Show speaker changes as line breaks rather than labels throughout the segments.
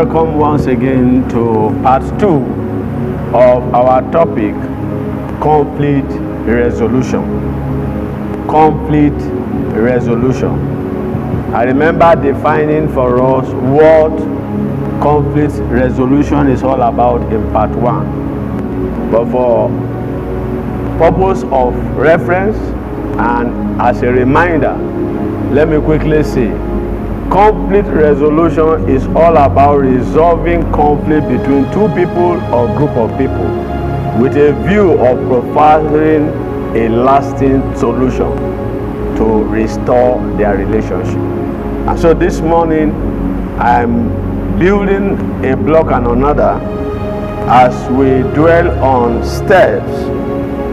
Welcome once again to part 2 of our topic, conflict resolution. Conflict resolution. I remember defining for us what conflict resolution is all about in part 1. But for purpose of reference and as a reminder, let me quickly say, conflict resolution is all about resolving conflict between two people or group of people with a view of providing a lasting solution to restore their relationship. And so this morning, I'm building a block and another as we dwell on steps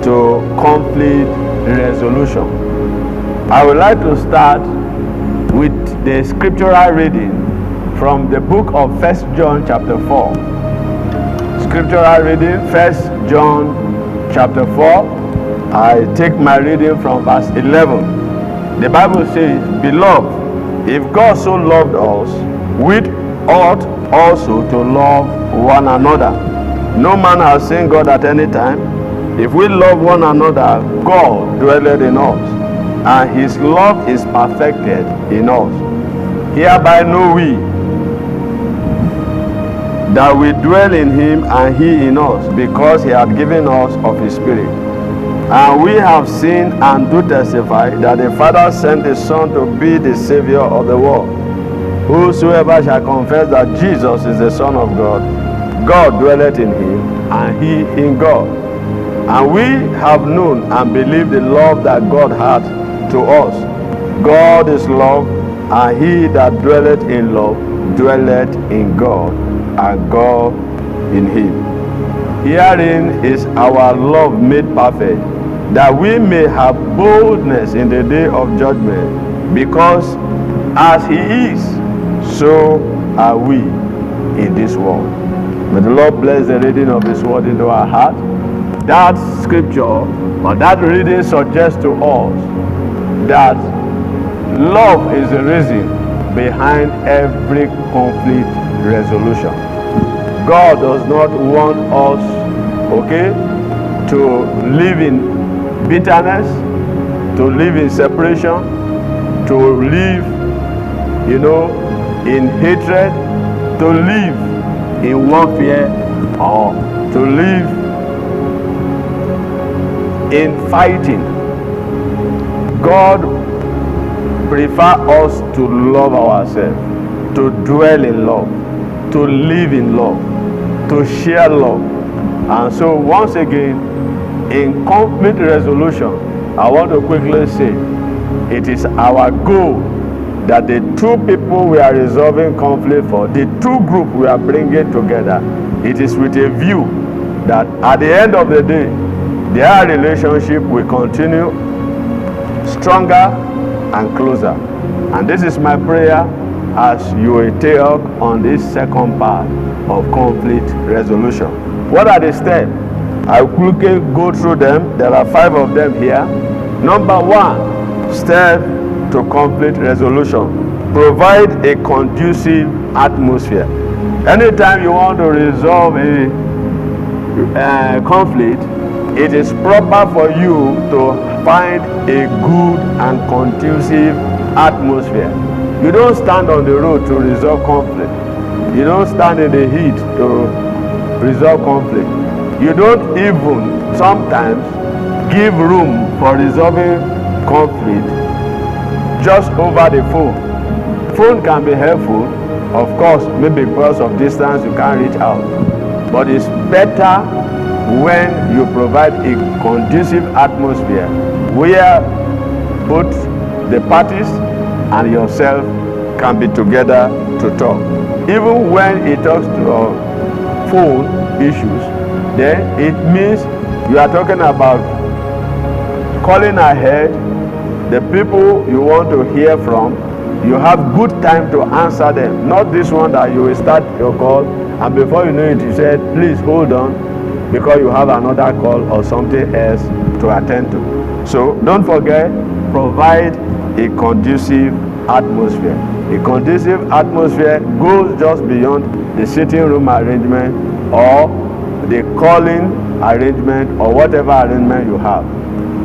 to conflict resolution. I would like to start with the scriptural reading from the book of 1 John chapter 4. Scriptural reading, 1 John chapter 4. I take my reading from verse 11. The Bible says, "Beloved, if God so loved us, we ought also to love one another. No man has seen God at any time. If we love one another, God dwelleth in us, and his love is perfected in us. Hereby know we that we dwell in him and he in us, because he hath given us of his Spirit. And we have seen and do testify that the Father sent the Son to be the Savior of the world. Whosoever shall confess that Jesus is the Son of God, God dwelleth in him, and he in God. And we have known and believed the love that God hath to us. God is love, and he that dwelleth in love dwelleth in God, and God in him. Herein is our love made perfect, that we may have boldness in the day of judgment, because as he is, so are we in this world." May the Lord bless the reading of his word into our heart. That scripture or that reading suggests to us that love is the reason behind every conflict resolution. God does not want us, to live in bitterness, to live in separation, to live, in hatred, to live in warfare, or to live in fighting. God prefers us to love ourselves, to dwell in love, to live in love, to share love. And so once again, in conflict resolution, I want to quickly say, it is our goal that the two people we are resolving conflict for, the two groups we are bringing together, it is with a view that at the end of the day, their relationship will continue stronger and closer. And this is my prayer as you will take up on this second part of conflict resolution. What are the steps? I will quickly go through them. There are 5 of them here. Number 1, step to conflict resolution: provide a conducive atmosphere. Anytime you want to resolve a conflict, it is proper for you to find a good and conducive atmosphere. You don't stand on the road to resolve conflict. You don't stand in the heat to resolve conflict. You don't even sometimes give room for resolving conflict just over the phone. Phone can be helpful, of course, maybe because of distance you can't reach out. But it's better when you provide a conducive atmosphere where both the parties and yourself can be together to talk. Even when it talks to phone issues, then it means you are talking about calling ahead the people you want to hear from. You have good time to answer them, not this one that you will start your call and before you know it, you said, "Please hold on," because you have another call or something else to attend to. So don't forget, provide a conducive atmosphere. A conducive atmosphere goes just beyond the sitting room arrangement or the calling arrangement or whatever arrangement you have.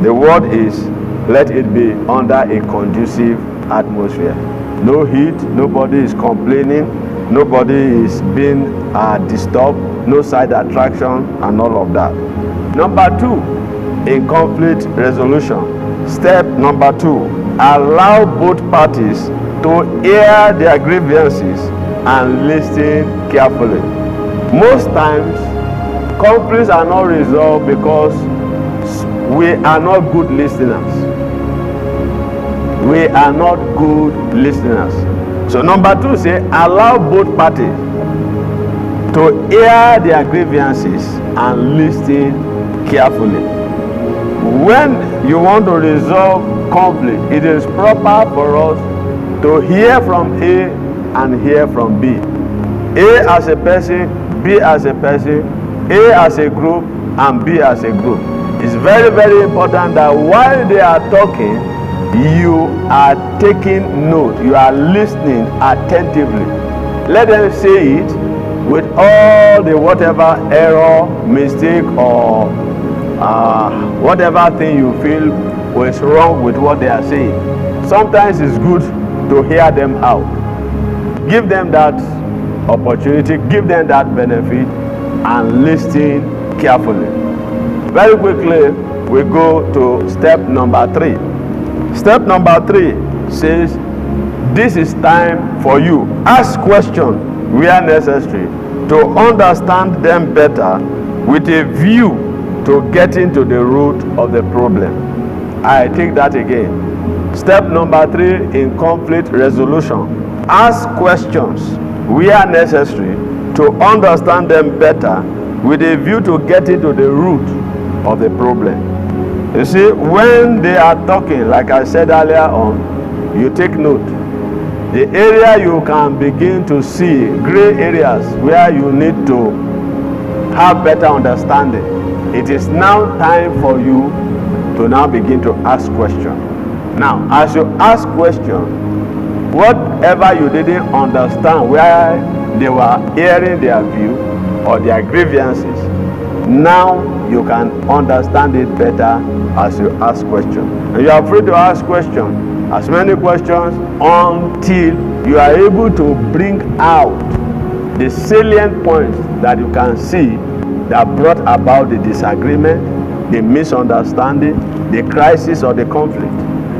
The word is, let it be under a conducive atmosphere. No heat, nobody is complaining, nobody is being disturbed, no side attraction and all of that. Number 2, in conflict resolution, step number 2, allow both parties to hear their grievances and listen carefully. Most times, conflicts are not resolved because we are not good listeners. We are not good listeners. So number 2 say, allow both parties to hear their grievances and listen carefully. When you want to resolve conflict, it is proper for us to hear from A and hear from B. A as a person, B as a person, A as a group, and B as a group. It's very, very important that while they are talking, you are taking note, you are listening attentively. Let them say it with all the whatever error, mistake, or whatever thing you feel was wrong with what they are saying. Sometimes it's good to hear them out. Give them that opportunity, give them that benefit, and listen carefully. Very quickly, we go to step number 3. Step number 3 says, this is time for you. Ask questions where necessary to understand them better with a view to getting to the root of the problem. I take that again. Step number 3 in conflict resolution. Ask questions where necessary to understand them better with a view to getting to the root of the problem. You see, when they are talking, like I said earlier on, you take note. The area you can begin to see, gray areas where you need to have better understanding. It is now time for you to now begin to ask questions. Now, as you ask questions, whatever you didn't understand where they were hearing their view or their grievances, now you can understand it better as you ask questions. And you are free to ask questions, as many questions, until you are able to bring out the salient points that you can see that brought about the disagreement, the misunderstanding, the crisis or the conflict.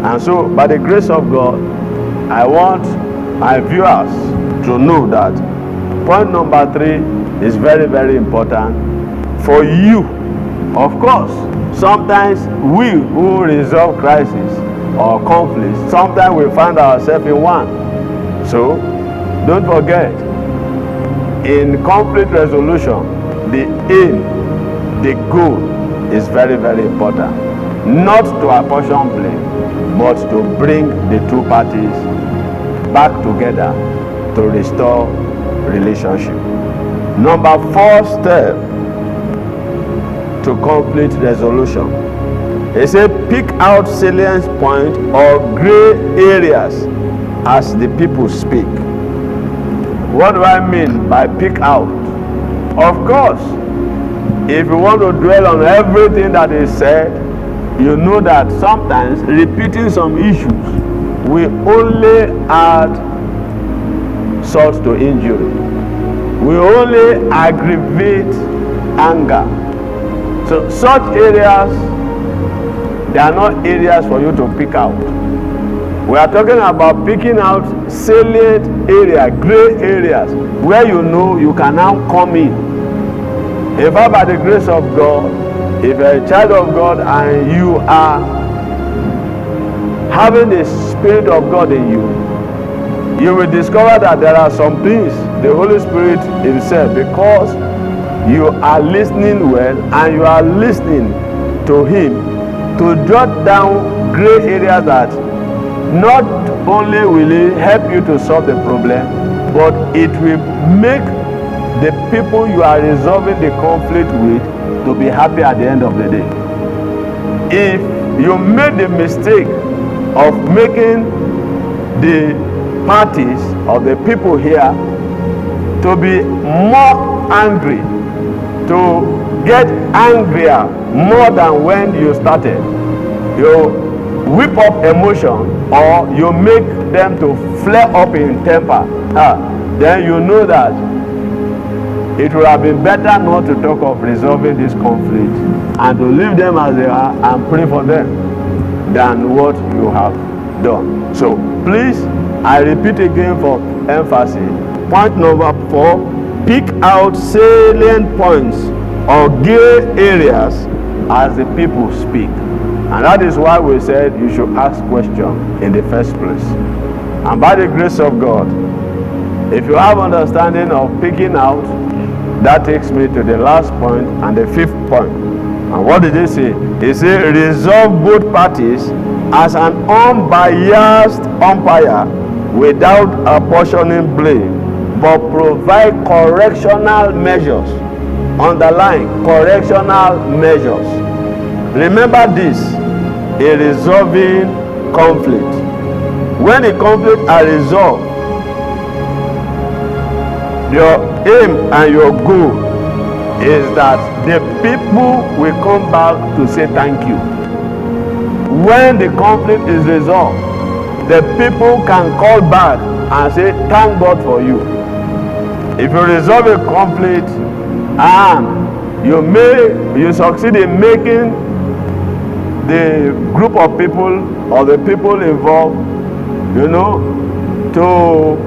And so, by the grace of God, I want my viewers to know that point number 3 is very, very important for you. Of course, sometimes we who resolve crisis or conflicts, sometimes we find ourselves in one. So, don't forget, in conflict resolution, the aim, the goal is very, very important. Not to apportion blame, but to bring the two parties back together to restore relationship. Number 4 step to conflict resolution. They say pick out salient points or gray areas as the people speak. What do I mean by pick out? Of course, if you want to dwell on everything that is said, you know that sometimes repeating some issues will only add salt to injury. We only aggravate anger. So such areas, they are not areas for you to pick out. We are talking about picking out salient area, gray areas, where you know you can now come in. In fact, by the grace of God, if you're a child of God and you are having the Spirit of God in you, you will discover that there are some things the Holy Spirit himself, because you are listening well and you are listening to him, to jot down gray areas that not only will it help you to solve the problem, but it will make the people you are resolving the conflict with to be happy at the end of the day. If you made the mistake of making the parties or the people here to be more angry, to get angrier more than when you started. You whip up emotion, or you make them to flare up in temper. Then you know that it would have been better not to talk of resolving this conflict and to leave them as they are and pray for them than what you have done. So please, I repeat again for emphasis, point number 4, pick out salient points or gray areas as the people speak. And that is why we said you should ask questions in the first place. And by the grace of God, if you have understanding of picking out, that takes me to the last point and the 5th point. And what did he say? He said, resolve both parties as an unbiased umpire without apportioning blame, but provide correctional measures. Underline, correctional measures. Remember this in resolving conflict. When the conflict are resolved, your aim and your goal is that the people will come back to say thank you. When the conflict is resolved, the people can call back and say thank God for you. If you resolve a conflict and you succeed in making the group of people or the people involved, to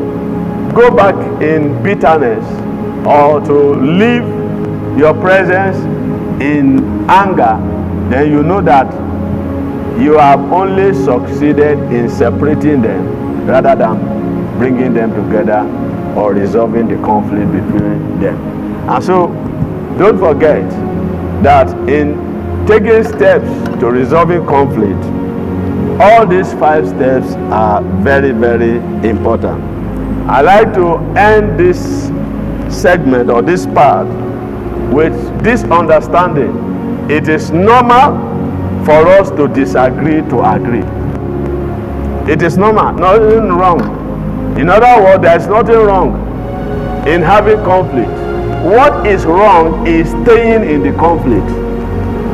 go back in bitterness or to leave your presence in anger, then you know that you have only succeeded in separating them rather than bringing them together or resolving the conflict between them. And so don't forget that in taking steps to resolving conflict, all these 5 steps are very, very important. I like to end this segment or this part with this understanding. It is normal for us to disagree to agree. It is normal, nothing wrong. In other words, there is nothing wrong in having conflict. What is wrong is staying in the conflict.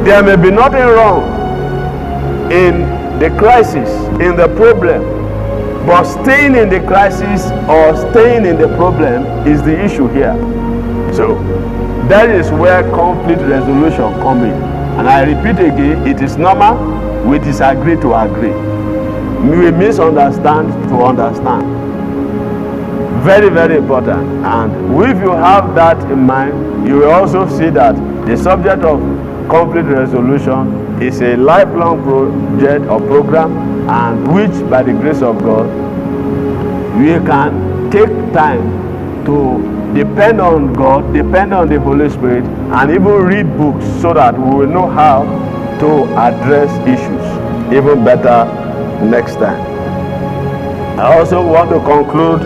There may be nothing wrong in the crisis, in the problem, but staying in the crisis or staying in the problem is the issue here. So that is where conflict resolution comes in. And I repeat again, it is normal. We disagree to agree. We misunderstand to understand. Very, very important. And if you have that in mind, you will also see that the subject of conflict resolution is a lifelong project or program, and which by the grace of God we can take time to depend on God, depend on the Holy Spirit, and even read books so that we will know how to address issues even better next time. I also want to conclude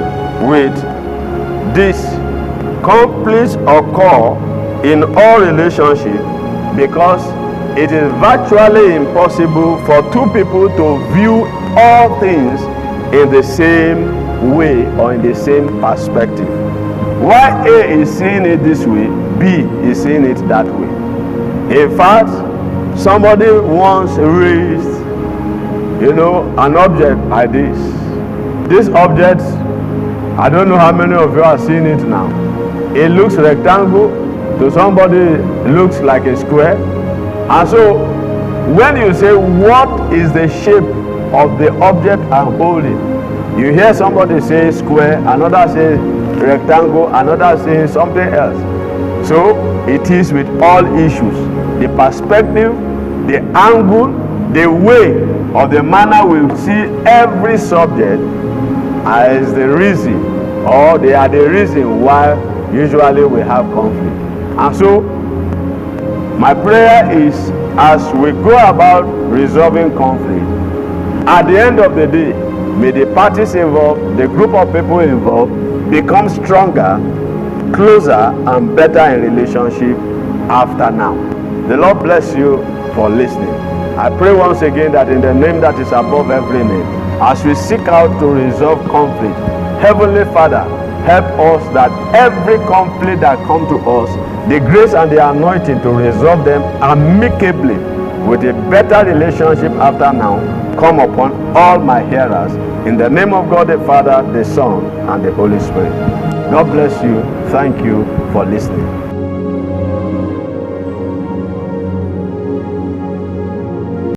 with this. Conflicts occur in all relationships because it is virtually impossible for 2 people to view all things in the same way or in the same perspective. While A is seeing it this way, B is seeing it that way. In fact, somebody once raised, an object like this. This object, I don't know how many of you are seeing it now. It looks rectangle, to somebody it looks like a square. And so, when you say, what is the shape of the object I'm holding? You hear somebody say square, another say rectangle, another say something else. So, it is with all issues. The perspective, the angle, the way, or the manner we see every subject as the reason, or they are the reason why usually we have conflict. And so, my prayer is, as we go about resolving conflict, at the end of the day, may the parties involved, the group of people involved, become stronger, closer, and better in relationship after now. The Lord bless you for listening. I pray once again that in the name that is above every name, as we seek out to resolve conflict. Heavenly Father, help us that every conflict that comes to us, the grace and the anointing to resolve them amicably with a better relationship after now, come upon all my hearers. In the name of God the Father, the Son, and the Holy Spirit. God bless you. Thank you for listening.